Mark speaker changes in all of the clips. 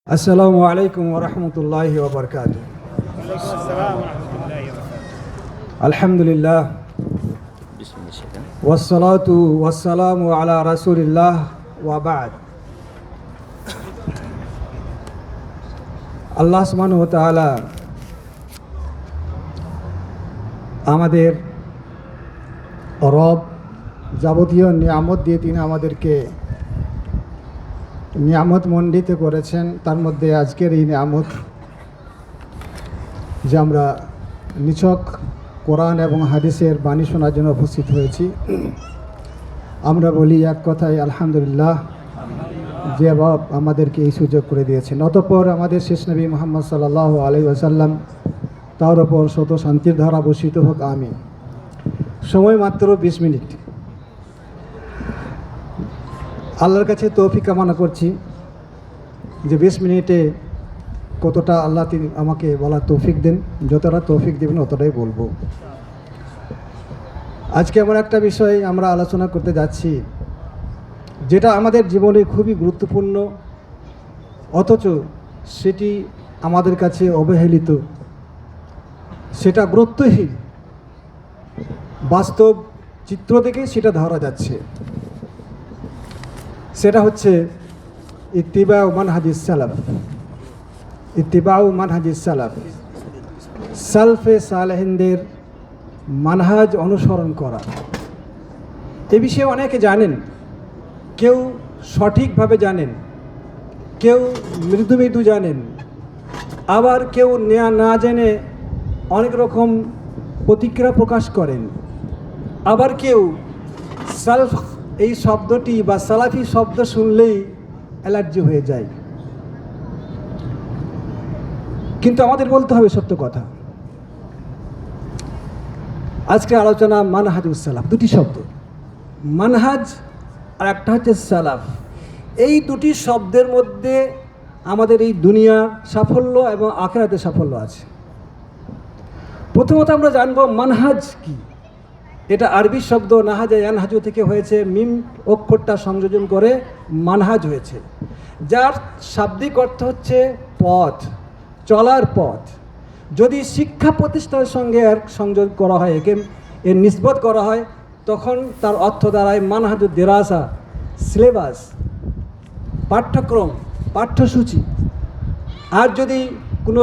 Speaker 1: আসসালামু আলাইকুম ওয়া রাহমাতুল্লাহি ওয়া বারাকাতুহু। আলহামদুলিল্লাহ ওয়াসসালাতু ওয়াসসালামু আলা রাসূলিল্লাহ ওয়া বা'দ। আল্লাহ সুবহানাহু ওয়া তাআলা আমাদের রব, যাবতীয় নিয়ামত দিয়ে তিনি আমাদেরকে নিয়ামত মণ্ডিত করেছেন। তার মধ্যে আজকের এই নিয়ামত যে আমরা নিছক কোরআন এবং হাদিসের বাণী শোনার জন্য উপস্থিত হয়েছি, আমরা বলি এক কথায় আলহামদুলিল্লাহ, যে রব আমাদেরকে এই সুযোগ করে দিয়েছেন। অতঃপর আমাদের শেষ নবী মুহাম্মদ সাল্লাল্লাহু আলাইহি ওয়াসাল্লাম, তার ওপর শত শান্তির ধারা বর্ষিত হোক, আমিন। সময় মাত্র 20 মিনিট। আল্লাহর কাছে তৌফিক কামনা করছি যে 20 মিনিটে কতটা আল্লাহ তিনি আমাকে বলার তৌফিক দেন। যতটা তৌফিক দেবেন অতটাই বলবো। আজকে এমন একটা বিষয় আমরা আলোচনা করতে যাচ্ছি যেটা আমাদের জীবনে খুবই গুরুত্বপূর্ণ, অথচ সেটি আমাদের কাছে অবহেলিত, সেটা গুরুত্বহীন। বাস্তব চিত্র থেকে সেটা ধরা যাচ্ছে। সেটা হচ্ছে ইত্তিবাউ মানহাজিস সালাফ। ইত্তিবাউ মানহাজিস সালাফ, সালফে সালেহিনদের মানহাজ অনুসরণ করা। এ বিষয়ে অনেকে জানেন, কেউ সঠিকভাবে জানেন, কেউ মৃদু মৃদু জানেন, আবার কেউ না জেনে অনেক রকম প্রতিক্রিয়া প্রকাশ করেন। আবার কেউ সালফ এই শব্দটি বা সালাফি শব্দ শুনলেই অ্যালার্জি হয়ে যায়। কিন্তু আমাদের বলতে হবে সত্য কথা। আজকের আলোচনা মানহাজুস সালাফ, দুটি শব্দ, মানহাজ আর একটা হচ্ছে সালাফ। এই দুটি শব্দের মধ্যে আমাদের এই দুনিয়ার সাফল্য এবং আখিরাতের সাফল্য আছে। প্রথমত আমরা জানব মানহাজ কি। এটা আরবি শব্দ নাহাজা ইয়ানহাজু থেকে হয়েছে, মিম অক্ষরটা সংযোজন করে মানহাজ হয়েছে, যার শাব্দিক অর্থ হচ্ছে পথ, চলার পথ। যদি শিক্ষা প্রতিষ্ঠানের সঙ্গে এর সংযোগ করা হয়, এর নিসবত করা হয়, তখন তার অর্থ দাঁড়ায় মানহাজুদ দেরাসা, সিলেবাস, পাঠ্যক্রম, পাঠ্যসূচি। আর যদি কোনো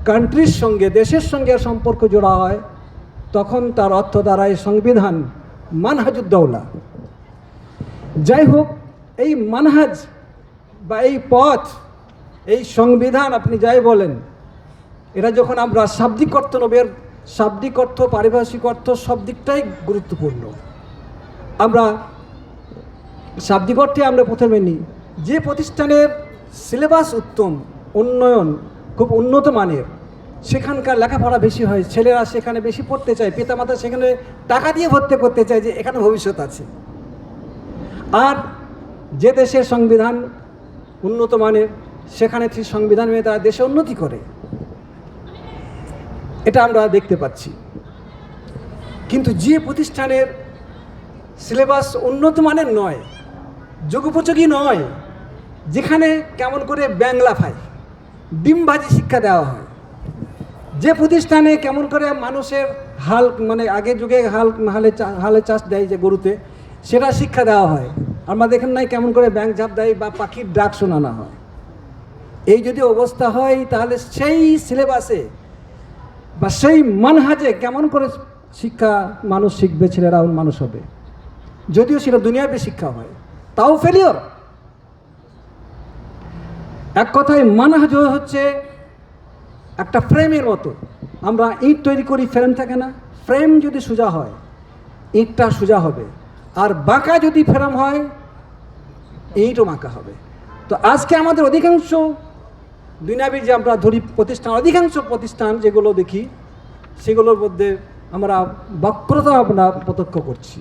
Speaker 1: কান্ট্রির সঙ্গে, দেশের সঙ্গে সম্পর্ক জোড়া হয়, তখন তার অর্থ দাঁড়ায় সংবিধান, মানহাজুদ্দৌলা। যাই হোক, এই মানহাজ বা এই পথ, এই সংবিধান, আপনি যাই বলেন, এটা যখন আমরা শাব্দিক অর্থ নবের, শাব্দিক অর্থ, পারিভাষিক অর্থ, সব দিকটাই গুরুত্বপূর্ণ। আমরা শাব্দিক অর্থে আমরা প্রথমে নিই, যে প্রতিষ্ঠানের সিলেবাস উত্তম, উন্নয়ন খুব উন্নত মানের, সেখানকার লেখাপড়া বেশি হয়, ছেলেরা সেখানে বেশি পড়তে চায়, পিতামাতা সেখানে টাকা দিয়ে ভর্তি করতে চায় যে এখানে ভবিষ্যৎ আছে। আর যে দেশের সংবিধান উন্নত মানের, সেখানে সেই সংবিধান মেনে তারা দেশে উন্নতি করে, এটা আমরা দেখতে পাচ্ছি। কিন্তু যে প্রতিষ্ঠানের সিলেবাস উন্নত মানের নয়, যুগোপযোগী নয়, যেখানে কেমন করে ব্যাংলা ফাই, ডিমবাজি শিক্ষা দেওয়া হয়, যে প্রতিষ্ঠানে কেমন করে মানুষের হাল, মানে আগের যুগে হালে চাষ দেয় যে গরুতে, সেটা শিক্ষা দেওয়া হয়। আমরা দেখেন নাই কেমন করে ব্যাংক ঝাপ দেয় বা পাখির ডাক শোনানো হয়। এই যদি অবস্থা হয়, তাহলে সেই সিলেবাসে বা সেই মানহাজে কেমন করে শিক্ষা মানুষ শিখবে, ছেলেরা মানুষ হবে? যদিও সেটা দুনিয়াতে শিক্ষা হয়, তাও ফেলিওর। এক কথায় মানহাজ হচ্ছে একটা ফ্রেমের মতো। আমরা ইট তৈরি করি, ফ্রেম থাকে না? ফ্রেম যদি সোজা হয়, ইটটা সোজা হবে, আর বাঁকা যদি ফ্রেম হয়, ইটও বাঁকা হবে। তো আজকে আমাদের অধিকাংশ দুনিয়াবীর যে আমরা ধরি প্রতিষ্ঠান, অধিকাংশ প্রতিষ্ঠান যেগুলো দেখি, সেগুলোর মধ্যে আমরা বক্রতা আমরা প্রত্যক্ষ করছি।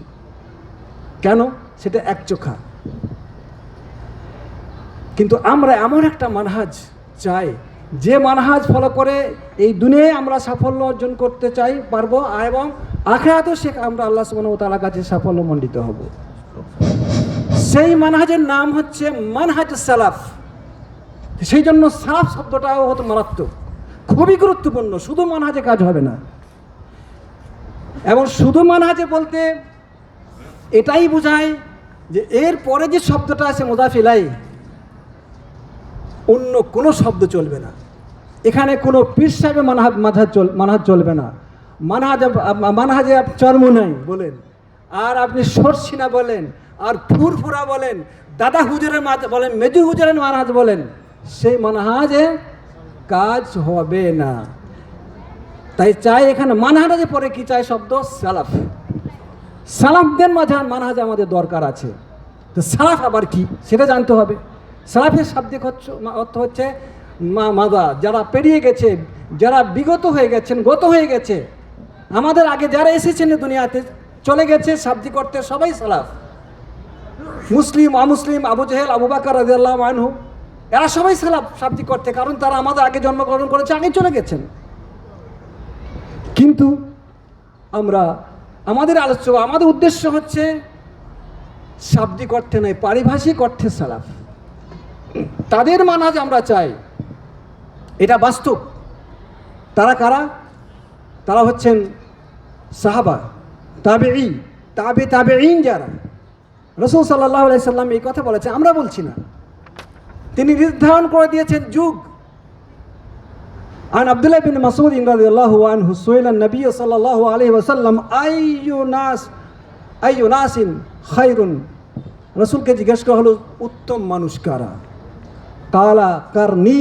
Speaker 1: কেন? সেটা একচোখা। কিন্তু আমরা এমন একটা মানহাজ চাই, যে মানহাজ ফলো করে এই দুনিয়ায় আমরা সাফল্য অর্জন করতে চাই, পারবো, এবং আখিরাতেও সে আমরা আল্লাহ সুবহানাহু ওয়া তাআলার কাছে সাফল্যমণ্ডিত হব। সেই মানহাজের নাম হচ্ছে মানহাজুস সালাফ। সেই জন্য সালাফ শব্দটাও হতো মারাত্মক, খুবই গুরুত্বপূর্ণ। শুধু মানহাজে কাজ হবে না, এবং শুধু মানহাজে বলতে এটাই বোঝায় যে এর পরে যে শব্দটা আছে মুদাফ ইলাইহি, অন্য কোনো শব্দ চলবে না। এখানে কোনো পীর সাহেবের মানহাজ চলবে না। মানহাজে চর্ম নাই বলেন, আর আপনি সরসিনা বলেন, আর ফুরফুরা বলেন, দাদা হুজুরের বলেন, মেজু হুজুরের মানহাজ বলেন, সেই মানহাজে কাজ হবে না। তাই চাই এখানে মানহাজে পরে কি চাই শব্দ? সালাফ। সালাফদের মানহাজ আমাদের দরকার আছে। তো সালাফ আবার কি সেটা জানতে হবে। সালাফের শাব্দিক অর্থ হচ্ছে মাদা, যারা পেরিয়ে গেছে, যারা বিগত হয়ে গেছেন, গত হয়ে গেছে, আমাদের আগে যারা এসেছেন দুনিয়াতে, চলে গেছে, শাব্দিক অর্থে সবাই সালাফ। মুসলিম, অমুসলিম, আবু জেহেল, আবু বকর রাদিয়াল্লাহু আনহু, এরা সবাই সালাফ শাব্দিক অর্থে, কারণ তারা আমাদের আগে জন্মগ্রহণ করেছে, আগে চলে গেছেন। কিন্তু আমাদের আলোচনা, আমাদের উদ্দেশ্য হচ্ছে শাব্দিক অর্থে নয়, পারিভাষিক অর্থে সালাফ। তাদের মানহাজ আমরা চাই, এটা বাস্তব। তারা কারা? তারা হচ্ছেন সাহাবা, তাবেঈ, তাবেঈন যারা। রাসূল সাল্লাল্লাহু আলাইহি সাল্লাম এই কথা বলেছেন, আমরা বলছি না। তিনি নির্ধারণ করে দিয়েছেন যুগ। عن عبد الله بن مسعود رضي الله عنه سئل النبي صلى الله عليه وسلم أي ناس خير, রাসূলকে জিজ্ঞাসা করা হলো উত্তম মানুষ কারা? কালা কারনি,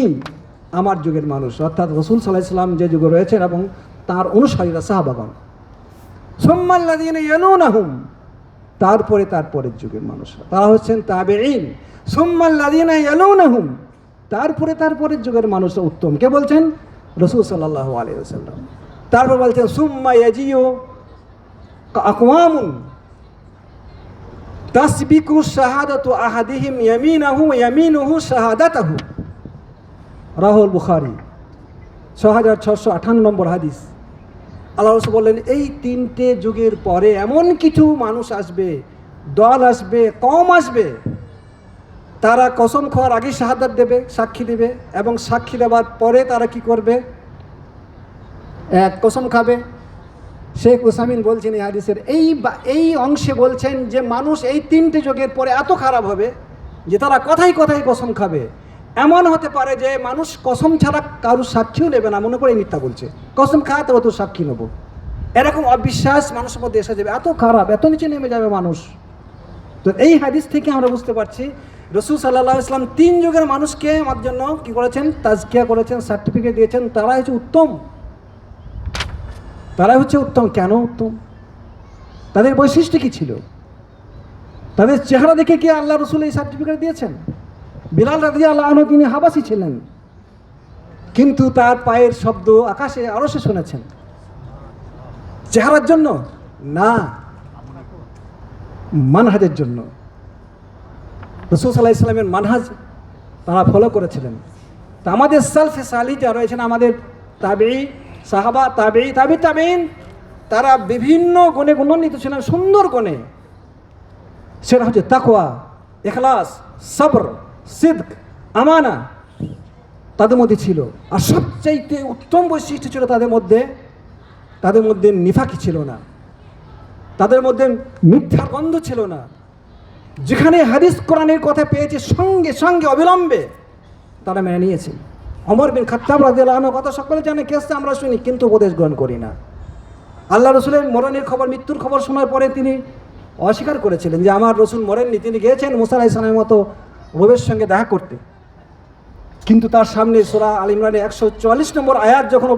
Speaker 1: আমার যুগের মানুষ, অর্থাৎ রাসূল সাল্লাল্লাহু আলাইহি ওয়াসাল্লাম যে যুগে রয়েছেন এবং তার অনুসারীরা সাহাবাগণ। সুম্মাল্লাযীনা ইয়ালুনাহুম, তারপরে তারপরের যুগের মানুষ, তারা হচ্ছেন তাবেঈন। সুম্মাল্লাযীনা ইয়ালুনাহুম, তারপরে তারপরের যুগের মানুষ উত্তম। কে বলছেন? রাসূল সাল্লাল্লাহু আলাইহি ওয়াসাল্লাম। তারপর বলছেন সুম্মা ইয়াজিউ আকওয়ামুন তাসবিকু শাহাদাতু আহাদিহিম ইয়ামিনাহু ওয়া ইয়ামিনুহু শাহাদাতাহু, রাহুল বুখারী 6658 নম্বর হাদিস। আল্লাহ রাসূল বললেন, এই তিনটে যুগের পরে এমন কিছু মানুষ আসবে, দল আসবে, কওম আসবে, তারা কসম খাওয়ার আগে শাহাদাত দেবে, সাক্ষী দেবে, এবং সাক্ষী দেওয়ার পরে তারা কি করবে? কসম খাবে। শেখ উসামিন বলছেন এই হাদিসের এই অংশে বলছেন যে মানুষ এই তিনটে যুগের পরে এত খারাপ হবে যে তারা কথায় কথায় কসম খাবে। এমন হতে পারে যে মানুষ কসম ছাড়া কারোর সাক্ষীও নেবে না, মনে করে মিথ্যা বলছে, কসম খাওয়াতে অত সাক্ষী নেব, এরকম অবিশ্বাস মানুষের মধ্যে এসে যাবে। এত খারাপ, এত নিচে নেমে যাবে মানুষ। তো এই হাদিস থেকে আমরা বুঝতে পারছি রাসূল সাল্লাল্লাহু আলাইহি ওয়াসাল্লাম তিন যুগের মানুষকে আমার জন্য কি করেছেন? তাজকিয়া করেছেন, সার্টিফিকেট দিয়েছেন, তারা হচ্ছে উত্তম। তারা হচ্ছে উত্তম। কেন উত্তম? তাদের বৈশিষ্ট্য কি ছিল? তাদের চেহারা দেখে কি আল্লাহ রাসূল এই সার্টিফিকেট দিয়েছেন? বিলাল রাদিয়াল্লাহু আনহু, তিনি হাবাসি ছিলেন, কিন্তু তার পায়ের শব্দ আকাশে আরশে শুনেছেন। চেহারার জন্য না, মানহাজের জন্য। রাসূল সাল্লাল্লাহু আলাইহি ওয়াসাল্লামের মানহাজ তারা ফলো করেছিলেন। তা আমাদের সালফে সালিহ যারা রয়েছেন, আমাদের তাবেঈ, সাহাবা, তাবেঈন, তারা বিভিন্ন গুণে গুণান্বিত ছিলেন, সুন্দর গুণে। সেটা হচ্ছে তাকওয়া, ইখলাস, সবর, সিদক, আমানা তাদের মধ্যে ছিল। আর সবচাইতে উত্তম বৈশিষ্ট্য ছিল তাদের মধ্যে নিফাকি ছিল না, তাদের মধ্যে মিথ্যার গন্ধ ছিল না। যেখানে হাদিস কোরআনের কথা পেয়েছে সঙ্গে সঙ্গে অবিলম্বে তারা মেনে নিয়েছে। ওমর বিন খাত্তাব রাদিয়াল্লাহু আনহু কথা সকলে জানে, কেসটা আমরা শুনি, কিন্তু উপদেশ গ্রহণ করি না। আল্লাহ রসুলের মরণের খবর, মৃত্যুর খবর শোনার পরে তিনি অস্বীকার করেছিলেন যে আমার রসুল মরেননি, তিনি গিয়েছেন মুসা আলাইহিস সালামের মতো রবের সঙ্গে দেখা করতে। কিন্তু তার সামনে সূরা আল ইমরানের 144 নম্বর আয়াত যখন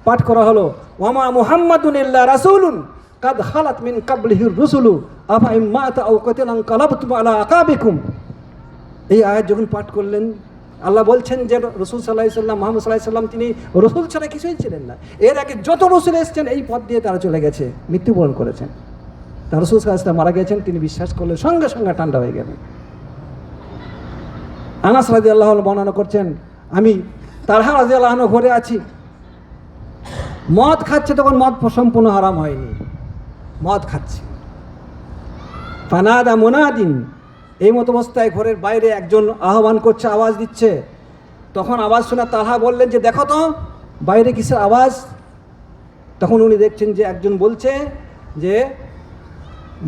Speaker 1: পাঠ করা হলো, ওয়ামা মুহাম্মাদুন ইল্লা রাসূলুন কাদ খালাত মিন কাবলিহির রুসুলু আফা ইন মাতা আও কাতালা ইনকালাবতুম আলা আকাবিকুম, এই আয়াত যখন পাঠ করলেন, আল্লাহ বলছেন যে রাসূল সাল্লাল্লাহু আলাইহি ওয়াসাল্লাম, মুহাম্মদ সাল্লাল্লাহু আলাইহি ওয়াসাল্লাম, তিনি রাসূল ছাড়া কিছুই ছিলেন না। এর আগে যত রাসূল এসেছেন এই পথ দিয়ে তারা চলে গেছে, মৃত্যুবরণ করেছেন। তার রাসূল সাল্লাল্লাহু আলাইহি ওয়াসাল্লাম মারা গেছেন, তিনি বিশ্বাস করলেন, সঙ্গে সঙ্গে ঠান্ডা হয়ে গেলেন। আনাস রাদিয়াল্লাহু আনহু বর্ণনা করছেন, আমি তালহা রাদিয়াল্লাহু আনহু ঘরে আছি, মদ খাচ্ছে, তখন মদ সম্পূর্ণ হারাম হয়নি, মদ খাচ্ছে। ফানাদা মুনাদিন, এই মতো অবস্থায় ঘরের বাইরে একজন আহ্বান করছে, আওয়াজ দিচ্ছে। তখন আওয়াজ শোনা তালহা বললেন যে দেখো তো বাইরে কিসের আওয়াজ। তখন উনি দেখছেন যে একজন বলছে যে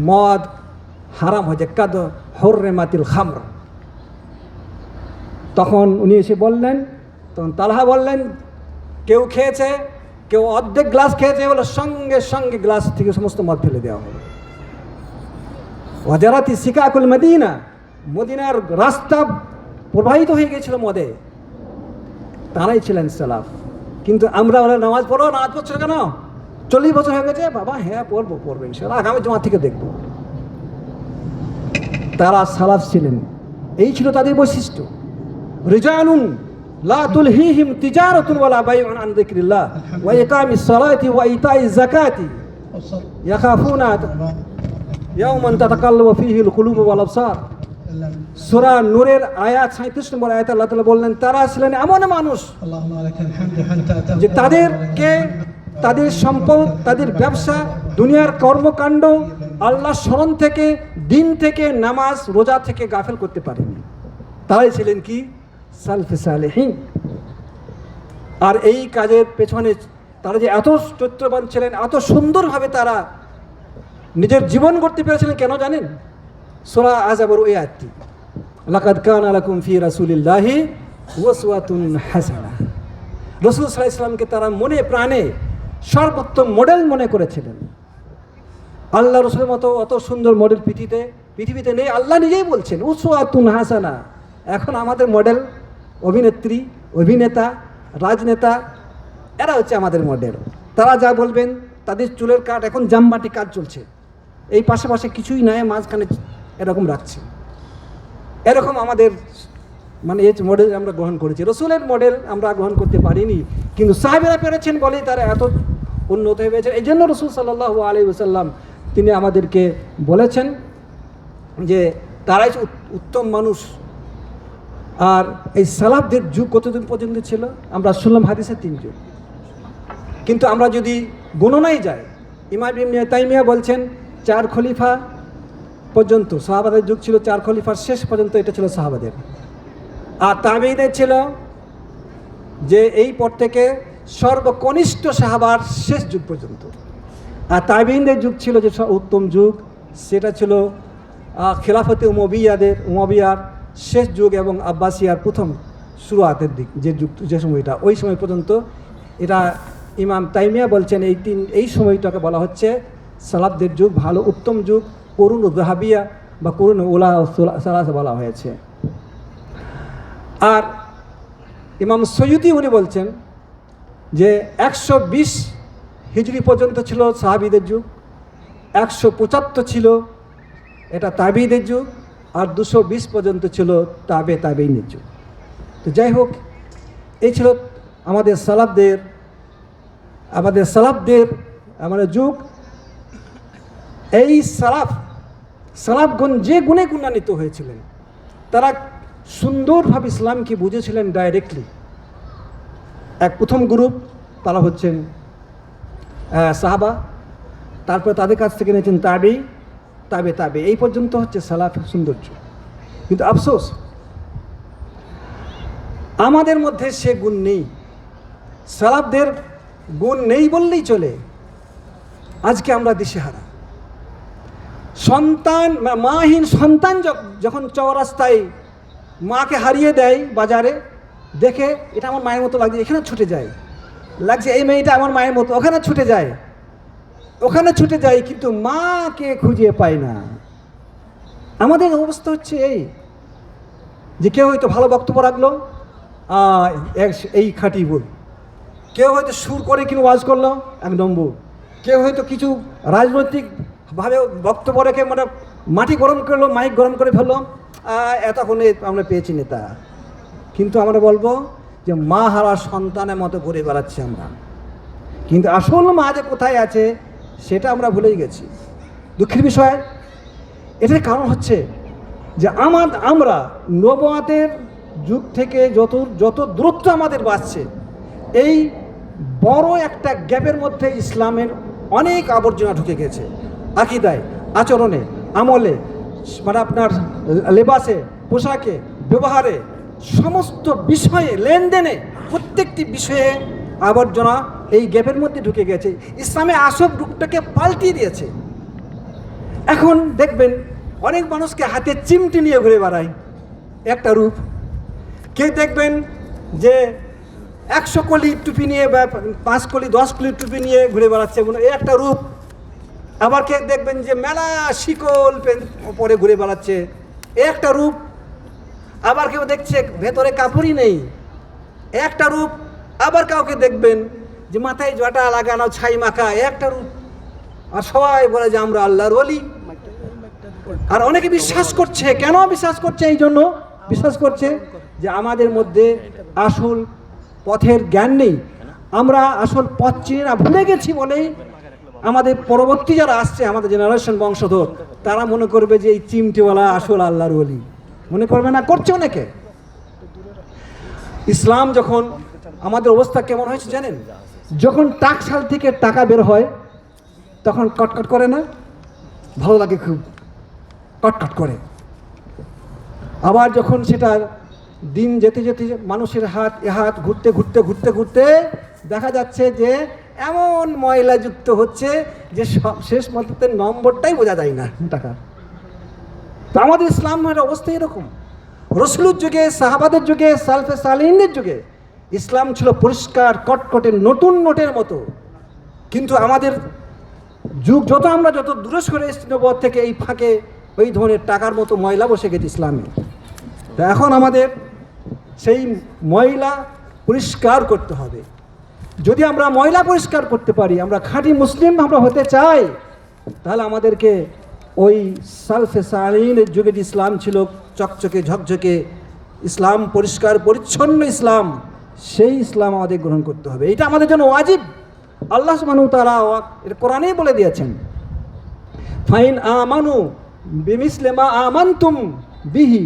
Speaker 1: মদ হারাম হয়েছে, কাদ হুররিমাতিল খামর। তখন উনি এসে বললেন, তখন তালহা বললেন কেউ খেয়েছে, কেউ অর্ধেক গ্লাস খেয়েছে, বলে সঙ্গে সঙ্গে গ্লাস থেকে সমস্ত মদ ফেলে দেওয়া হলো। ওয়াজারাতি সিকাকুল মদিনা, মদিনার রাস্তা প্রবাহিত হয়ে গিয়েছিল মদে। তারাই ছিলেন সালাফ। কিন্তু আমরা বলে নামাজ পড়ো, নামাজ পড়ছো কেন, 40 বছর হয়ে গেছে। বাবা হ্যাঁ পড়বো ইনশাআল্লাহ, আগামী জমা থেকে দেখবো। তারা সালাফ ছিলেন, এই ছিল তাদের বৈশিষ্ট্য। রিজালুন লা তুলহিহিম তিজারাতুন ওয়ালা বাইউন আন যিকরিল্লাহ ওয়া ইকামিস সালাতি ওয়া ইতাইজ যাকাতি ইয়াখাফুনা ইয়াওমান তাতাকাল্লাবু ফীহিল কুলুবু ওয়াল আবসার। সূরা নূরের আয়াত 37 নম্বর আয়াতে আল্লাহ তাআলা বললেন তারা ছিলেন এমন মানুষ যে তাদেরকে তাদের সম্পদ, তাদের ব্যবসা, দুনিয়ার কর্মকাণ্ড আল্লাহর স্মরণ থেকে, দিন থেকে, নামাজ রোজা থেকে গাফেল করতে পারেনি। তারাই ছিলেন কি সালফে সালেহিন। আর এই কাজের পেছনে তারা যে এত চরিত্রবান ছিলেন, এত সুন্দরভাবে তারা নিজের জীবন গড়তে পেরেছিলেন, কেন জানেন? সূরা আযাবের ওই আয়াতটি, লাকাদ কানা লাকুম ফি রাসূলিল্লাহি উসওয়াতুন হাসানাহ। রাসূল সাল্লাল্লাহু আলাইহি ওয়াসাল্লামকে তারা মনে প্রাণে সর্বোত্তম মডেল মনে করেছিলেন। আল্লাহ রসুলের মতো অত সুন্দর মডেল পৃথিবীতে নেই। আল্লাহ নিজেই বলছেন উসওয়াতুন হাসানা। এখন আমাদের মডেল অভিনেত্রী, অভিনেতা, রাজনেতা, এরা হচ্ছে আমাদের মডেল। তারা যা বলবেন, তাদের চুলের কাট এখন জামবাটি কাজ চলছে, এই পাশে কিছুই নাই, মাঝখানে এরকম রাখছে। এরকম আমাদের মানে এই মডেল আমরা গ্রহণ করেছি। রসুলের মডেল আমরা গ্রহণ করতে পারিনি, কিন্তু সাহাবেরা পেরেছেন বলেই তারা এত উন্নত হয়ে গেছে। এই জন্য রসুল সাল্লাল্লাহু আলাইহি ওয়াসাল্লাম তিনি আমাদেরকে বলেছেন যে তারাই উত্তম মানুষ। আর এই সালাফদের যুগ কতদিন পর্যন্ত ছিল? আমরা শুনলাম হাদিসে 3 যুগ, কিন্তু আমরা যদি গণনায় যাই, ইমাম ইবনে তাইমিয়া বলছেন 4 খলিফা পর্যন্ত সাহাবাদের যুগ ছিল। 4 খলিফার শেষ পর্যন্ত এটা ছিল সাহাবাদের। আর তাবেঈদের ছিল যে এই পর থেকে সর্বকনিষ্ঠ সাহাবার শেষ যুগ পর্যন্ত। আর তাবেঈদের যুগ ছিল যে উত্তম যুগ, সেটা ছিল খিলাফতে উমাবিয়ার শেষ যুগ এবং আব্বাসিয়ার প্রথম শুরুয়াতের দিক, যে যুগ, যে সময়টা, ওই সময় পর্যন্ত। এটা ইমাম তাইমিয়া বলছেন এই সময়টাকে বলা হচ্ছে সালাফদের যুগ, ভালো উত্তম যুগ, করুন যাহাবিয়া বা করুন উলা সালাসা বলা হয়েছে। আর ইমাম সৈয়দি উনি বলছেন যে 120 হিজরি পর্যন্ত ছিল সাহাবীদের যুগ, 175 ছিল এটা তাবেঈদের যুগ, আর 220 পর্যন্ত ছিল তাবেঈনের যুগ। তো যাই হোক, এই ছিল আমাদের সালাফদের যুগ। এই সালাফগণ যে গুণে গুণান্বিত হয়েছিলেন, তারা সুন্দরভাবে ইসলামকে বুঝেছিলেন ডাইরেক্টলি। প্রথম গ্রুপ তারা হচ্ছেন সাহাবা, তারপরে তাদের কাছ থেকে নিয়েছেন তাবে, এই পর্যন্ত হচ্ছে সালাফের সৌন্দর্য। কিন্তু আফসোস আমাদের মধ্যে সে গুণ নেই। সালাফদের গুণ নেই বললেই চলে। আজকে আমরা দিশেহারা। মাহীন সন্তান যখন চৌরাস্তায় মাকে হারিয়ে দেয় বাজারে, দেখে এটা আমার মায়ের মতো লাগছে, এখানে ছুটে যায়, লাগছে এই মেয়েটা আমার মায়ের মতো, ওখানে ছুটে যায়, কিন্তু মাকে খুঁজে পায় না। আমাদের অবস্থা হচ্ছে যে কেউ হয়তো ভালো বক্তব্য রাখলো, এই খাঁটি বল, কেউ হয়তো সুর করে কিনে ওয়াজ করলো, 1 নম্বর, কেউ হয়তো কিছু রাজনৈতিকভাবে বক্তব্য রেখে মানে মাটি গরম করলো, মাইক গরম করে ফেললো, এতক্ষণে আমরা পেয়েছি নেতা। কিন্তু আমরা বলবো যে মা হারা সন্তানের মতো ঘুরে বেড়াচ্ছি আমরা, কিন্তু আসল মা যে কোথায় আছে সেটা আমরা ভুলেই গেছি। দুঃখের বিষয়। এটার কারণ হচ্ছে যে আমরা নবুয়তের যুগ থেকে যত দূরত্ব আমাদের বাড়ছে, এই বড় একটা গ্যাপের মধ্যে ইসলামের অনেক আবর্জনা ঢুকে গেছে। আকীদায়, আচরণে, আমলে, মানে আপনার লেবাসে, পোশাকে, ব্যবহারে, সমস্ত বিষয়ে, লেনদেনে, প্রত্যেকটি বিষয়ে আবর্জনা এই গ্যাপের মধ্যে ঢুকে গেছে। ইসলামে আসল রূপটাকে পাল্টিয়ে দিয়েছে। এখন দেখবেন অনেক মানুষকে হাতে চিমটি নিয়ে ঘুরে বেড়ায়, একটা রূপ। কেউ দেখবেন যে 100 কলি টুপি নিয়ে বা 5 কলি 10 কলি টুপি নিয়ে ঘুরে বেড়াচ্ছে, এই একটা রূপ। আবার কেউ দেখবেন যে মেলা শিকল পরে ঘুরে বেড়াচ্ছে, একটা রূপ। আবার কেউ দেখছে ভেতরে কাপড়ই নেই, একটা রূপ। আবার কাউকে দেখবেন যে মাথায় জটা লাগানো, ছাই মাখা, একটা রূপ। আর সবাই বলে যে আমরা আল্লাহর ওলি। আর অনেকে বিশ্বাস করছে, কেন বিশ্বাস করছে? এই জন্য বিশ্বাস করছে যে আমাদের মধ্যে আসল পথের জ্ঞান নেই, আমরা আসল পথ চিনি না, ভুলে গেছি বলেই আমাদের পরবর্তী যারা আসছে, আমাদের জেনারেশন বংশধর, তারা মনে করবে যে এই চিমটিওয়ালা আসল আল্লাহর ওলি। মনে করবে না, করছে অনেকে। ইসলাম যখন, আমাদের অবস্থা কেমন হয়েছে জানেন? যখন টাকশাল থেকে টাকা বের হয় তখন কটকট করে না? ভালো লাগে, খুব কটকট করে। আবার যখন সেটা দিন যেতে যেতে মানুষের হাত এ হাত ঘুরতে ঘুরতে ঘুরতে ঘুরতে দেখা যাচ্ছে যে এমন ময়লাযুক্ত হচ্ছে যে শেষ মধ্যে নম্বরটাই বোঝা যায় না টাকা। তো আমাদের ইসলামের অবস্থা এরকম। রসুলের যুগে, সাহাবাদের যুগে, সালফে সালিহিনদের যুগে ইসলাম ছিল পরিষ্কার কটকটে নতুন নোটের মতো। কিন্তু আমাদের যুগ যত দূরে সরে এসেছি নবুয়ত থেকে, এই ফাঁকে ওই ধরনের টাকার মতো ময়লা বসে গেছে ইসলামে। তা এখন আমাদের সেই ময়লা পরিষ্কার করতে হবে। যদি আমরা ময়লা পরিষ্কার করতে পারি, আমরা খাঁটি মুসলিম আমরা হতে চাই, তাহলে আমাদেরকে ওই সালফে সালিহিনের যুগে যে ইসলাম ছিল চকচকে ঝকঝকে ইসলাম, পরিষ্কার পরিচ্ছন্ন ইসলাম, সেই ইসলাম আমাদের গ্রহণ করতে হবে। এটা আমাদের জন্য ওয়াজিব। আল্লাহ সুবহানাহু ওয়া তাআলা এটা কোরআনেই বলে দিয়েছেন, ফাইন আমানু বিমিসলি মা আমানতুম বিহি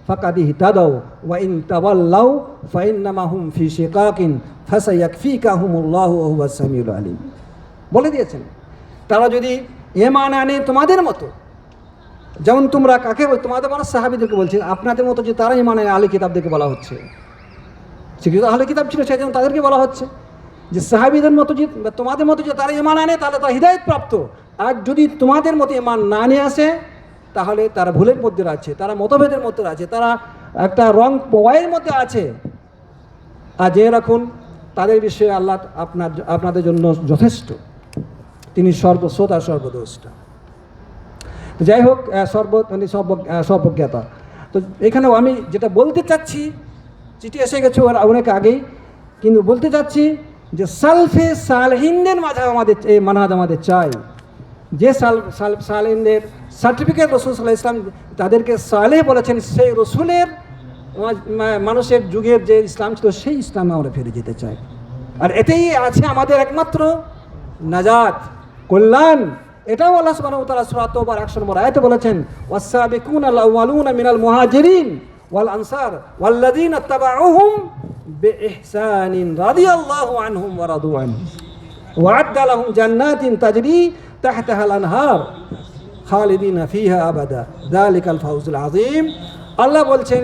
Speaker 1: ফাকাদ ইহতাদাউ ওয়া ইন তাওয়াল্লাউ ফাইন্নামা হুম ফি শিকাকিন ফাসায়াকফিকাহুমুল্লাহু ওয়া হুয়াস সামিউল আলিম। বলে দিয়েছেন, তারা যদি ঈমান আনে তোমাদের মতো, যেমন তোমরা কাকে, তোমাদের মানে সাহাবীদেরকে বলছেন, আপনাদের মতো যে তারা ঈমান আনে, আহলে কিতাবদেরকে বলা হচ্ছে, সেগুলো আহলে কিতাব ছিল, সেই জন্য তাদেরকে বলা হচ্ছে যে সাহাবীদের মতো যে, তোমাদের মতো যে তারা ঈমান আনে, তাহলে তারা হিদায়াত প্রাপ্ত। আর যদি তোমাদের মতো ঈমান না নিয়ে আসে, তাহলে তারা ভুলের মধ্যে আছে, তারা মতভেদের মধ্যে আছে, তারা একটা রং প্রবাহের মধ্যে আছে। আর যে রাখুন, তাদের বিষয়ে আল্লাহ আপনাদের জন্য যথেষ্ট, তিনি সর্বশ্রোতা সর্বদ্রষ্টা। তো যাই হোক, সর্বজ্ঞাতা। তো এখানেও আমি যেটা বলতে চাচ্ছি, চিঠি এসে গেছে ওর অনেক আগেই, কিন্তু বলতে চাচ্ছি যে সালফে সালেহিনদের মানহাজ আমাদের চাই। যে সালেহিনদের সার্টিফিকেট রসুল সাল্লাল্লাহু আলাইহি ওয়াসাল্লাম তাদেরকে সালেহ বলেছেন, সেই রসুলের মানুষের যুগের যে ইসলাম ছিল, সেই ইসলামে আমরা ফিরে যেতে চাই। আর এতেই আছে আমাদের একমাত্র নাজাত, কল্যাণ। এটাও আল্লাহ সুবহানাহু ওয়া তাআলা সূরা তাওবার 100 নম্বর আয়াতে বলেছেন, ওয়াস-সাবিকুনাল আউয়ালুনা মিনাল মুহাজিরিন ওয়াল আনসার ওয়াল্লাযীনা তাবাউহুম বিইহসানিন রাদিয়াল্লাহু আনহুম ওয়া রাদু আনহু ওয়া আ'আদ্দা লাহুম জান্নাতিন তাজরি তাহতাহাল আনহার খালিদিনা ফিহা আবাদা যালিকাল ফাওজুল আযীম। আল্লাহ বলছেন,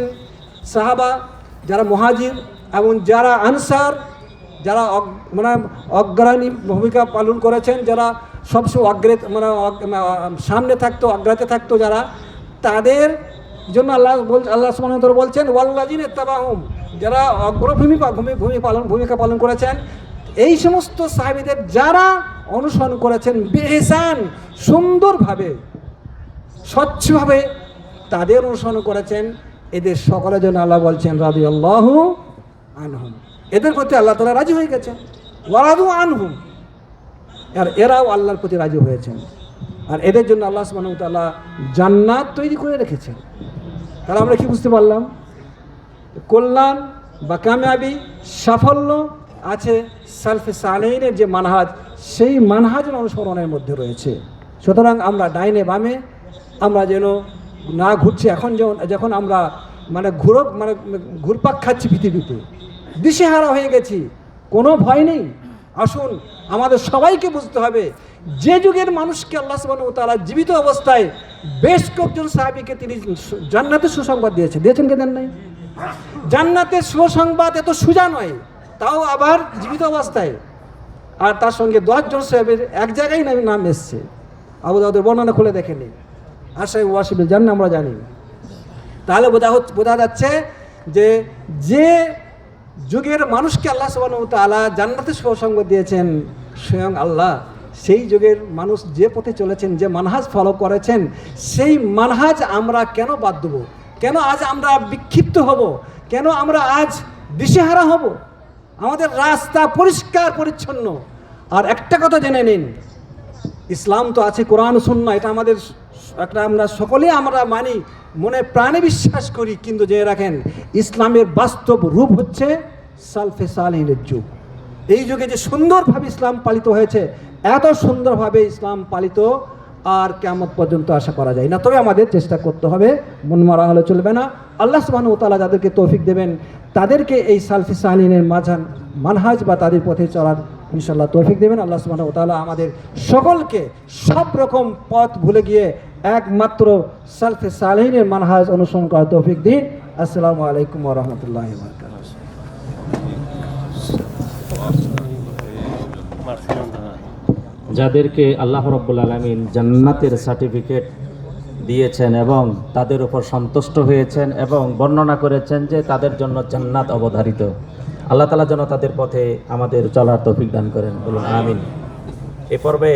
Speaker 1: সাহাবা যারা মুহাজির এবং যারা আনসার, যারা অগ্রণী ভূমিকা পালন করেছেন, যারা সবসময় সামনে থাকতো, অগ্রাতে থাকতো, যারা, তাদের জন্য আল্লাহ সুবহানাহু ওয়া তাআলা বলছেন ওয়াল্লাযীনা তাবাউহুম, যারা ভূমিকা পালন করেছেন, এই সমস্ত সাহাবীদের যারা অনুসরণ করেছেন বিহসান, সুন্দরভাবে, স্বচ্ছভাবে তাদের অনুসরণ করেছেন, এদের সকলের জন্য আল্লাহ বলছেন রাদিয়াল্লাহু আনহুম, এদের প্রতি আল্লাহ তাআলা রাজি হয়ে গেছেন, ওয়া রাদু আনহুম, আর এরাও আল্লাহর প্রতি রাজি হয়েছেন। আর এদের জন্য আল্লাহ সুবহানাহু ওয়া তাআলা জান্নাত তৈরি করে রেখেছেন। তাহলে আমরা কি বুঝতে পারলাম? কল্যাণ বা কামিয়াবি, সাফল্য আছে সালফে সালেহিনের যে মানহাজ, সেই মানহাজের অনুসরণের মধ্যে রয়েছে। সুতরাং আমরা ডাইনে বামে আমরা যেন না ঘুরছি। এখন যখন আমরা ঘুরপাক খাচ্ছি পৃথিবীতে, দিশেহারা হয়ে গেছি, কোনো ভয় নেই। আসুন, আমাদের সবাইকে বুঝতে হবে, যে যুগের মানুষকে আল্লাহ সুবহানাহু ওয়া তাআলা জীবিত অবস্থায় বেশ কয়েকজন সাহাবীকে তিনি জান্নাতের সুসংবাদ দিয়েছেন কি দেন নাই? জান্নাতের সুসংবাদ এত সোজা নয়, তাও আবার জীবিত অবস্থায়। আর তার সঙ্গে 10 জন সাহেবের এক জায়গায় নাম এসছে, আবু দাউদের বর্ণনা খুলে দেখেনি। আশাই ওয়াসিবিল জান্নাহ আমরা জানি। তাহলে বোঝা যাচ্ছে যে যুগের মানুষকে আল্লাহ সুবহানাহু ওয়া তাআলা জান্নাতের সুসংবাদ দিয়েছেন স্বয়ং আল্লাহ, সেই যুগের মানুষ যে পথে চলেছেন, যে মানহাজ ফলো করেছেন, সেই মানহাজ আমরা কেন বাদ দেবো? কেন আজ আমরা বিক্ষিপ্ত হব? কেন আমরা আজ দিশেহারা হব? আমাদের রাস্তা পরিষ্কার পরিচ্ছন্ন। আর একটা কথা জেনে নিন, ইসলাম তো আছে, কোরআন সুন্নাহ, এটা আমাদের একটা আমরা সকলেই আমরা মানি, মনে প্রাণে বিশ্বাস করি। কিন্তু জেনে রাখেন, ইসলামের বাস্তব রূপ হচ্ছে সালফে সালেহিনের যুগ। এই যুগে যে সুন্দরভাবে ইসলাম পালিত হয়েছে, এত সুন্দরভাবে ইসলাম পালিত আর কিয়ামত পর্যন্ত আশা করা যায় না। তবে আমাদের চেষ্টা করতে হবে, মন মারা হলে চলবে না। আল্লাহ সুবহানাহু ওয়া তাআলা যাদেরকে তৌফিক দেবেন, তাদেরকে এই সালফে সালেহিনের মানহাজ বা তাদের পথে চলার ইনশাআল্লাহ তৌফিক দেবেন। আল্লাহ সুবহানাহু ওয়া তাআলা আমাদের সকলকে সব রকম পথ ভুলে গিয়ে একমাত্র সালফে সালেহিনের মানহাজ অনুসরণ করার তৌফিক দিন। আসসালামু আলাইকুম ওয়া রাহমাতুল্লাহি ওয়া বারাকাতুহু।
Speaker 2: যাদেরকে আল্লাহ রাব্বুল আলামিন জান্নাতের সার্টিফিকেট দিয়েছেন এবং তাদের উপর সন্তুষ্ট হয়েছেন এবং বর্ণনা করেছেন যে তাদের জন্য জান্নাত অবধারিত, আল্লাহ তাআলা যেন তাদের পথে আমাদের চলার তৌফিক দান করেন, বলুন আমিন। এ পর্বে